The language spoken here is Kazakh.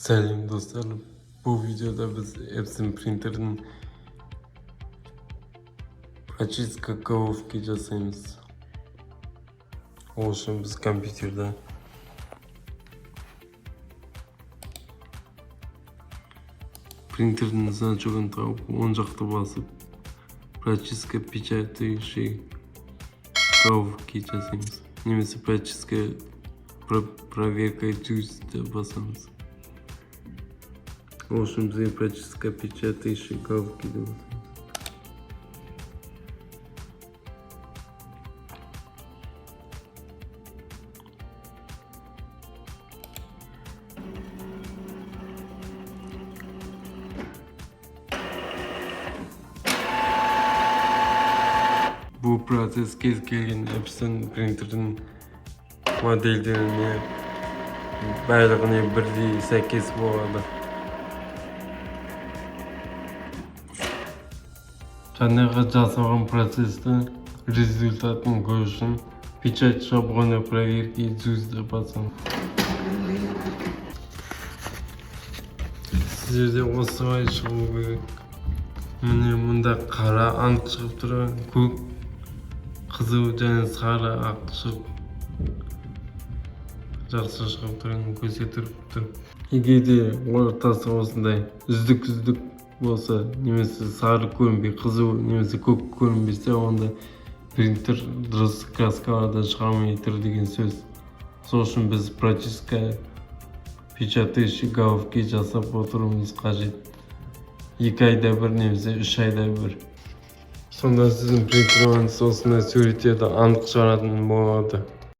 Selam dostlar. Bu videoda biz Epson printer'ın Prochizka Kovki жасаймыз. Ол үшін biz kompüterде printer'ın значогын тауып, оң жақты басып, Prochizka печатающий Ковки жасаймыз. Немесе Prochizka проверка juice'ді басамыз. В общем, бізде Prochizka печатающий Ковки деп басамыз. Bu proses kez kelген Epson printer'ın modellerine барлығына бірдей сәйкес болады. Жаңағы жасалған процесті результатын көру үшін печать шаблоны проверки juice'ді басамыз. Сіздерде осылай шығу керек. Міне мұнда қара анық шығып тұрған, көк, қызыл және сары ақ шығып жақсы шығып тұрған көрсетіп тұр. Егер де ортасы осындай үздік болса, немесе сары көрінбей, қызыл немесе көк көрінбесе, онда принтер дұрыс краскалардан шығармай тұр деген сөз. Сол үшін біз Prochizka печатающий Ковки жасап отыруымыз қажет. 2 айда бір немесе 3 айда бір. Сонда сіздің принтеріңіз осындай суреттерді анық шығаратын болады.